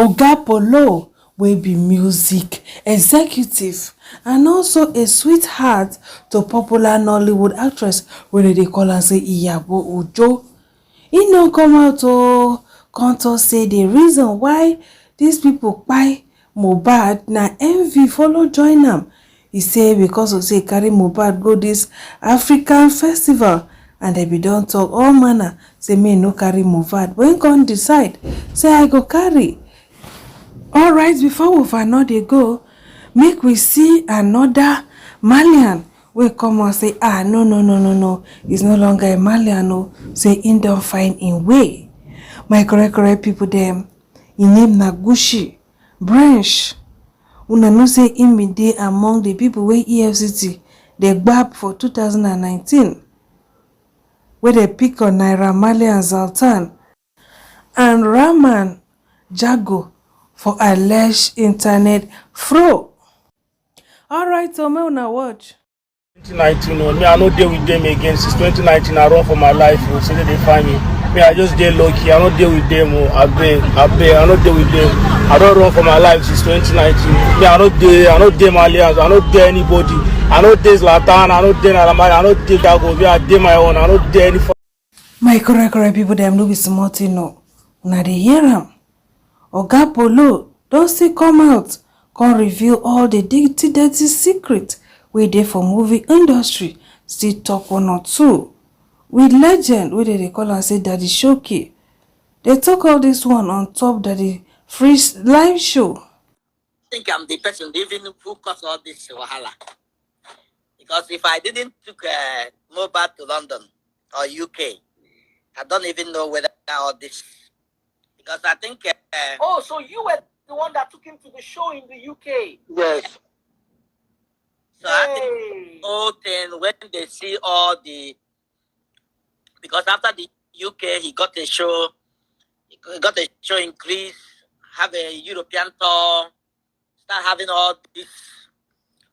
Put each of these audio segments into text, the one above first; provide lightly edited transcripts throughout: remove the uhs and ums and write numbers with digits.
Oga Poulo will be music executive and also a sweetheart to popular Nollywood actress wey they call am say Iyabo Ojo. E no come out come talk say the reason why these people kpai Mohbad na envy follow join am. E say because of say carry Mohbad go this African festival and dem bin don talk all manner say make no carry Mohbad, but im come decide say I go carry. Alright, before we for no dey go, make we see another Malian wey come out say no, he's no longer a Malian o, say im don find im way. My correct people dem, im name na Gucci Branch. Una know say im bin dey among the people wey EFCC dey gbab for 2019 wey dey pick on Naira, Marley and Zlatan and Rahman Jago for alleged internet fraud. Alright, so make una watch. 2019, no, me I no deal with them again. Since 2019, I run for my life. So they find me. Me I just deal lucky. I don't deal with them. I beg. I don't deal with them. I don't run for my life since 2019. Me I don't deal Malians. I don't deal anybody. I don't deal Zlatan. I don't deal Naira. I don't deal Dago. Me I deal my own. I don't deal any. My correct people them no be small thing no. Una dey hear am. Oga Poulo don still come out, come reveal all the dirty secret wey dey for movie industry. Still talk one or two with legend wey dey call am say Daddy Shoki. They talk all this one on top Daddy free live show. I think I'm the person even who caused all this wahala. Because if I didn't took Mohbad to London or UK, I don't even know whether all this. Because I think. Oh, so you were the one that took him to the show in the UK? Yes. So I think the whole thing, when they see all the. Because after the UK, he got a show. He got a show in Greece, have a European tour, start having all these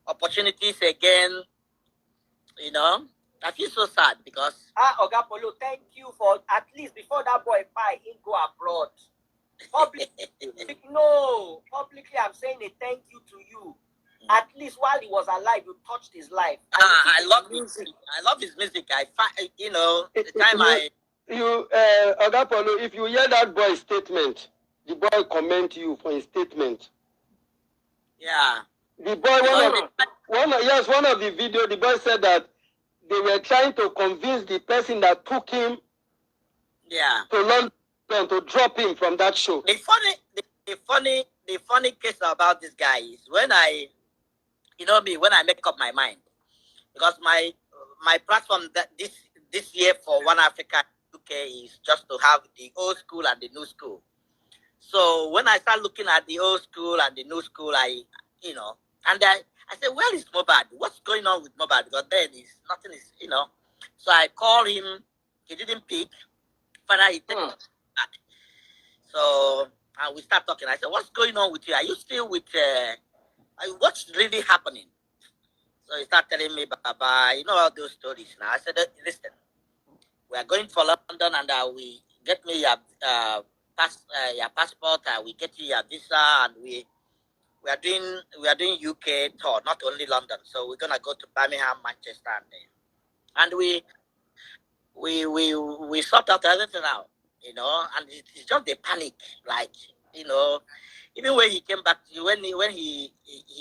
opportunities again. You know, I feel so sad because. Oga Poulo, thank you for at least before that boy pie, he go abroad. Publicly, I'm saying a thank you to you. At least while he was alive, you touched his life. I love music. I love his music. The time Oga Poulo, if you hear that boy's statement, the boy comment you for his statement. Yeah. The boy, one of the video, the boy said that they were trying to convince the person that took him to London to drop him from that show. The funny case about this guy is when I make up my mind, because my platform that this year for One Africa UK is just to have the old school and the new school. So when I start looking at the old school and the new school, I said, where is Mohbad? What's going on with Mohbad? Because then nothing is. So I called him. He didn't pick. Finally, he took it. So and we start talking. I said, what's going on with you? Are you still with what's really happening? So he started telling me, Baba, you know all those stories now. I said, listen, we are going for London and we get me your passport, we get you your visa, and we are doing UK tour, not only London. So we're gonna go to Birmingham, Manchester, and we sort out everything out, and it's just a panic, like, even when he came back, when he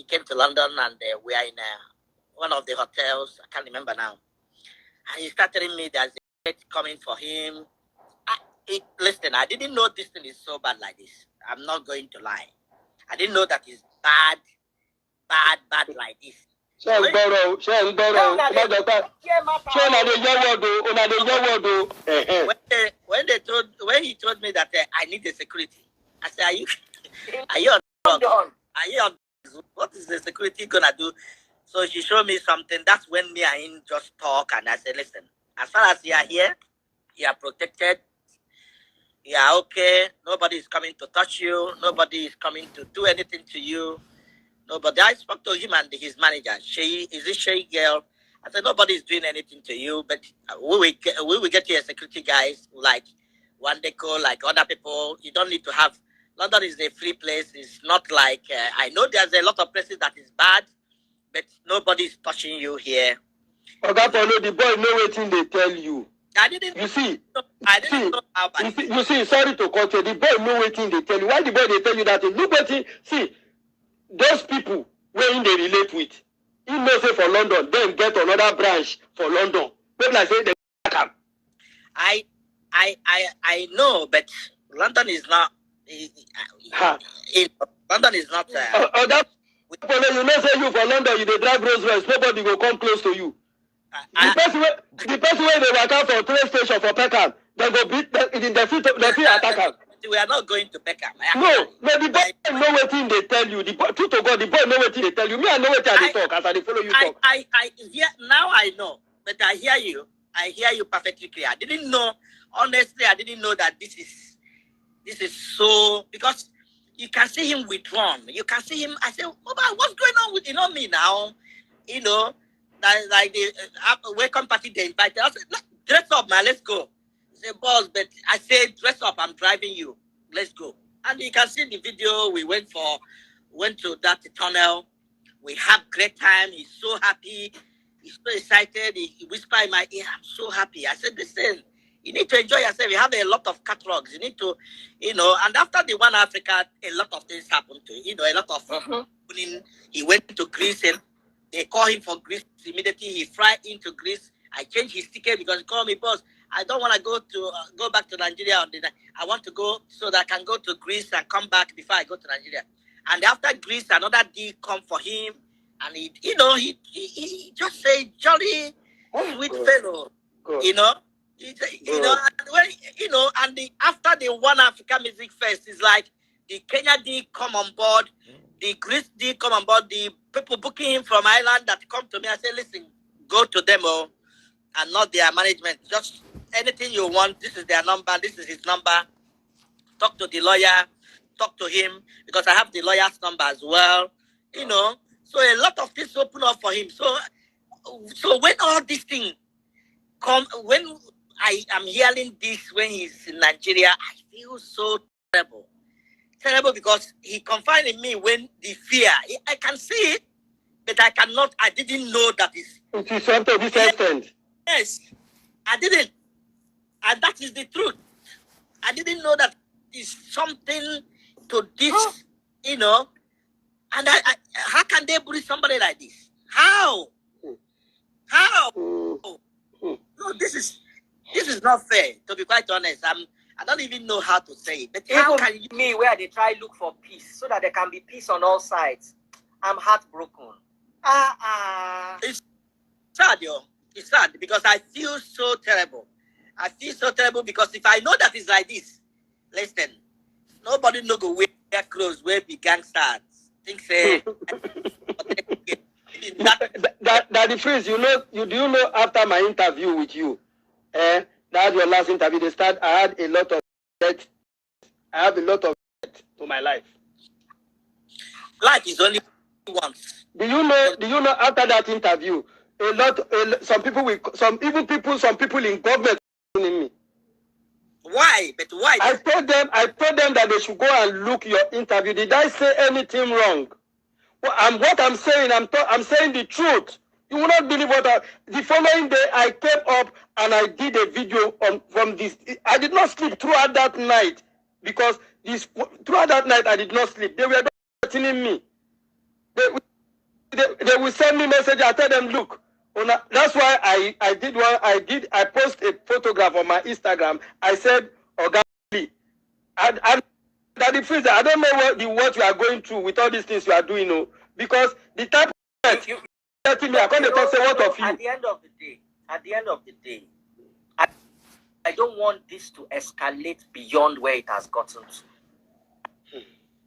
came to London and we are in one of the hotels, I can't remember now, and he started telling me there's a jet coming for him. Listen, I didn't know this thing is so bad like this. I'm not going to lie. I didn't know that it's bad like this. When he told me that I need the security, I said, are you on drugs? Are you on drugs? What is the security gonna do? So she showed me something. That's when me and him just talk, and I said, listen, as far as you are here, you are protected. You are okay. Nobody is coming to touch you. Nobody is coming to do anything to you. Nobody. I spoke to him and his manager. Is this Shay girl? I said, nobody is doing anything to you, but we will get you a security guys like one deco, like other people. You don't need to have London is a free place. It's not like I know there's a lot of places that is bad, but nobody is touching you here. Oga Poulo, the boy know wetin they tell you. I didn't. You see, I didn't know how bad. you see, sorry to cut you. The boy know wetin they tell you. Why the boy they tell you that? Look wetin. See, those people where they relate with. He knows say for London, then get another branch for London. People like say they come. I know, but London is not. London is not. That you know say you for London, you dey drive Rolls Royce. Nobody will come close to you. The person where they work out for train station for Peckham, they go beat the feet attack. We are not going to Peckham. No, the boy know wetin they tell you. The boy, true to God, the boy know wetin they tell you. Me, I know wetin they talk as I follow you talk. Now I know, but I hear you. I hear you perfectly clear. I didn't know. Honestly, I didn't know that this is so, because you can see him withdrawn. You can see him. I said, Mohbad, what's going on with me now? Like the welcome party they invited. I said, dress up, man. Let's go. He said, boss, but I said, dress up. I'm driving you. Let's go. And you can see the video. We went to that tunnel. We have great time. He's so happy. He's so excited. He whispered in my ear, I'm so happy. I said, listen, you need to enjoy yourself. You have a lot of catalogs. You need to, and after the One Africa, a lot of things happened to him. A lot of he went to Greece and they called him for Greece immediately. He flew into Greece. I changed his ticket because he called me, boss, I don't want to go back to Nigeria on the night. I want to go so that I can go to Greece and come back before I go to Nigeria. And after Greece, another deal come for him. And he just say jolly, sweet fellow, after the One Africa Music Fest, it's like the Kenya D come on board, the Greece D come on board, the people booking him from Ireland that come to me. I say, listen, go to them and not their management. Just anything you want. This is their number. This is his number. Talk to the lawyer. Talk to him because I have the lawyer's number as well. So a lot of things open up for him. So when all these things come, when I am hearing this when he's in Nigeria, I feel so terrible. Terrible because he confided in me when the fear, I can see it, but I didn't know that it's... It is up to this extent. Yes, I didn't. And that is the truth. I didn't know that it's something to this, And how can they bully somebody like this? How? No, this is not fair. To be quite honest, I don't even know how to say it. But how can you? Me, where they try look for peace so that there can be peace on all sides, I'm heartbroken. It's sad, yo. It's sad because I feel so terrible. I feel so terrible because if I know that it's like this, listen, nobody no go wear clothes where be gangsters. Say that the phrase, you know after my interview with you, that's your last interview. I had a lot of debt. I have a lot of debt to my life. Life is only once. Do you know after that interview, some people in government in me. Why? But why? I told them that they should go and look your interview. Did I say anything wrong? What I'm saying, I'm saying the truth. You will not believe the following day I came up and I did a video from this. I did not sleep throughout that night because throughout that night I did not sleep. They were threatening me. They will send me message. I tell them, look. That's why I post a photograph on my Instagram. I said, Ogali, that the freezer, I don't know what you are going through with all these things you are doing, because the type of me, I can't talk say what of you. At the end of the day, I don't want this to escalate beyond where it has gotten to.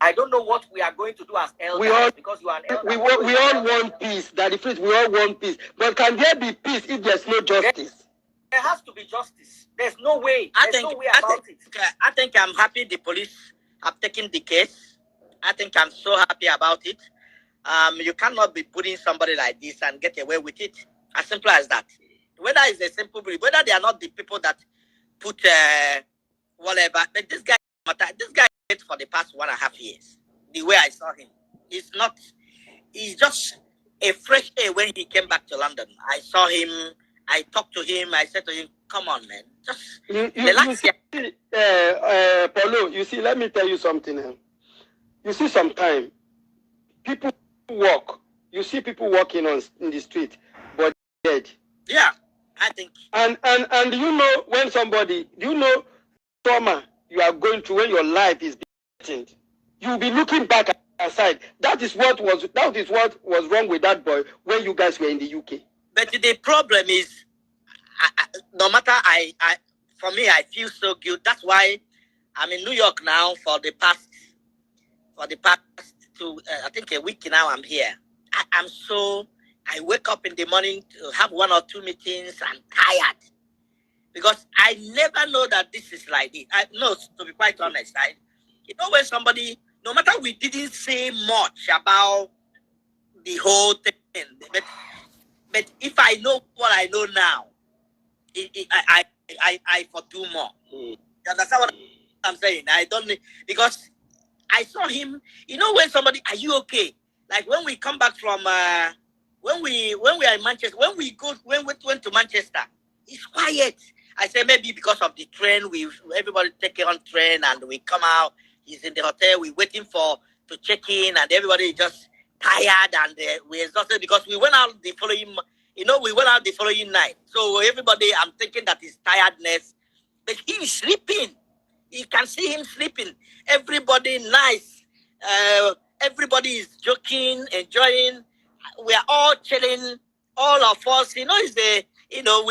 I don't know what we are going to do as elders because you are an elder. We all want peace. That the truth, we all want peace. But can there be peace if there's no justice? There has to be justice. There's no way. There's no way about it. I think I'm happy the police have taken the case. I think I'm so happy about it. You cannot be putting somebody like this and get away with it. As simple as that. Whether it's a simple belief, whether they are not the people that put whatever. But this guy for the past 1.5 years. The way I saw him, he's just a fresh air when he came back to London. I saw him, I talked to him, I said to him, come on, man, just relax. Paulo, you see, let me tell you something. You see, sometimes people walk, you see people walking in the street, but dead. Yeah, I think. And you know, when somebody, trauma you are going through, when your life is being threatened, you'll be looking back aside. That is what was wrong with that boy when you guys were in the UK. But the problem is, no matter for me, I feel so good. That's why I'm in New York now for the past two, I think a week now. I'm here. I wake up in the morning to have 1 or 2 meetings. I'm tired because I never know that this is like this. To be quite honest, when somebody, no matter we didn't say much about the whole thing, but if I know what I know now, I for do more. You understand what I'm saying? I don't, because I saw him. When somebody, are you okay? Like when we come back from when we are in Manchester, when we went to Manchester, it's quiet. I say maybe because of the train. Everybody take on train and we come out. He's in the hotel. We're waiting to check in, and everybody is just tired and we're exhausted because we went out the following. We went out the following night. So everybody, I'm thinking that is tiredness, but he's sleeping. You can see him sleeping. Everybody nice. Everybody is joking, enjoying. We are all chilling. All of us, we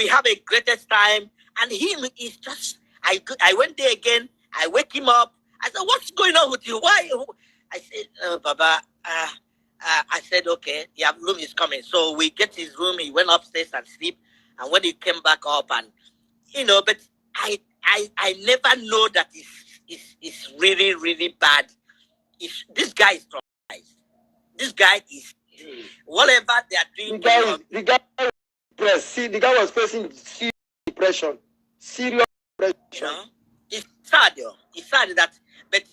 have a greatest time. And him is just, I went there again. I wake him up. I said, what's going on with you? Why? I said, Baba, I said, okay, your room is coming. So we get his room. He went upstairs and sleep. And when he came back up and, but I never know that it's really, really bad. This guy is traumatized. This guy is, whatever they are doing. The guy was facing serious depression. Serious depression. It's sad, though. It's sad that, but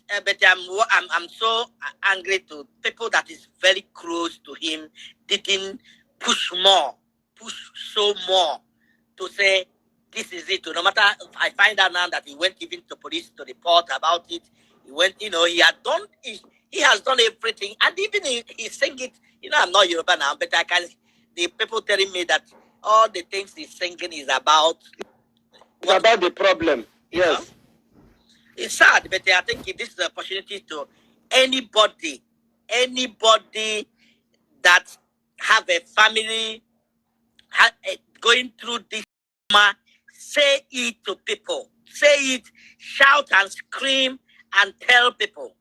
I'm so angry to people that is very close to him didn't push more to say this is it. No matter, I find out now that he went even to police to report about it. He went, he has done everything, and even he sang it. I'm not Yoruba now, but the people telling me that all the things he's singing is about. It's about the problem. Yes. It's sad, but I think this is the opportunity to anybody that have a family going through this trauma, say it to people. Say it, shout and scream and tell people.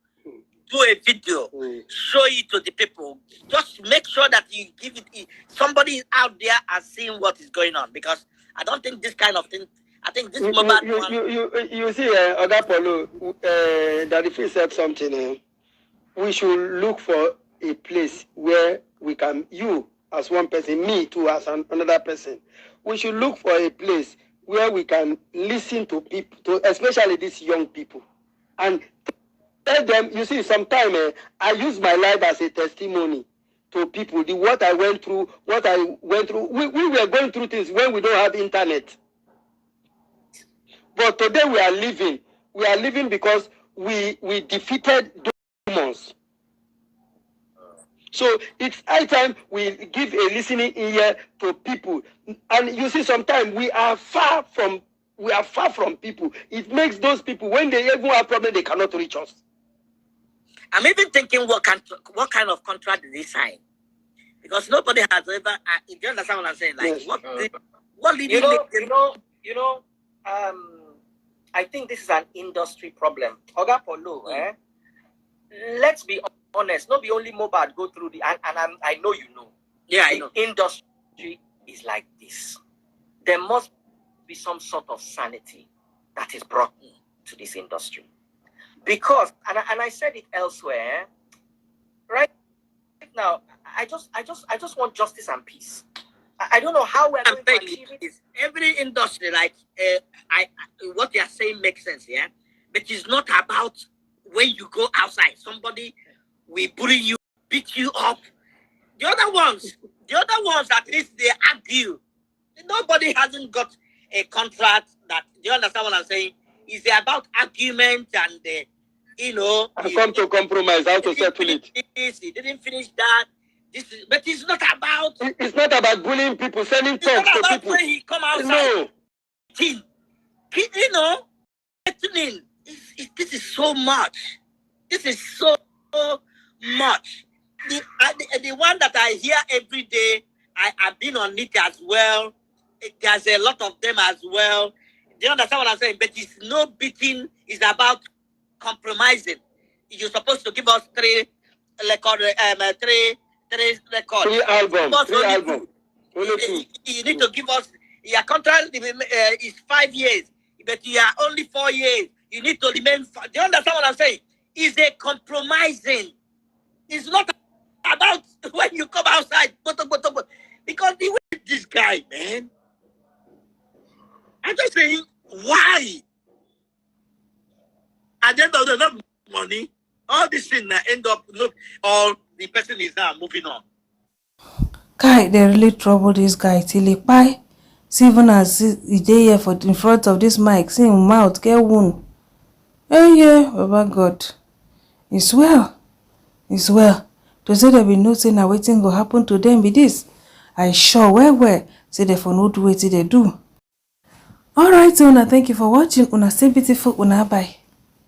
Do a video, show it to the people. Just make sure that you give it. Somebody out there and seeing what is going on, because I don't think this kind of thing. I think this Mohbad one. You see, Oga Poulo, that if we said something, we should look for a place where we can, you as one person, me too as another person, we should look for a place where we can listen to people, especially these young people, and tell them. You see, sometimes I use my life as a testimony to people. What I went through. We were going through things when we don't have internet. But today we are living. We are living because we defeated demons. So it's high time we give a listening ear to people. And you see, sometimes we are far from people. It makes those people, when they even have problems, they cannot reach us. I'm even thinking what kind of contract did they sign? Because nobody has ever. Do you understand what I'm saying? Like, yes. What did I think this is an industry problem. Oga Poulo, let's be honest. Not be only Mohbad go through I know you know. Yeah, I know. Industry is like this. There must be some sort of sanity that is brought to this industry, because and I said it elsewhere. Right now, I just want justice and peace. I don't know how we're going to achieve it. Every industry, like what you are saying makes sense, yeah. But it's not about when you go outside, somebody will bully you, beat you up. The other ones, at least they argue. Nobody hasn't got a contract that, do you understand what I'm saying? It's about argument and, I come to compromise, how to settle it. He didn't finish that. But it's not about... It's not about bullying people, sending talks to people. When he come outside. No. This is so much. This is so much. The one that I hear every day, I've been on it as well. There's a lot of them as well. Do you understand what I'm saying? But it's no beating. It's about compromising. You're supposed to give us three records. Three albums. You need to give us, your contract is 5 years, but you are only 4 years. You need to remain. Do you understand what I'm saying? It's a compromising. It's not about when you come outside. Because the way this guy, man, I'm just saying, why? At the end of the day, money, all this thing end up, look, all the person is now moving on. Guy, they really trouble this guy till he buy. See, even as he dey here for in front of this mic, see him mouth get wound. Oh yeah, Baba God. It's well. It's well. To say there be no say na wetin go happen to them be this. I sure well say they for no do wetin they do. Alright, so una thank you for watching. Una stay beautiful. Una bye.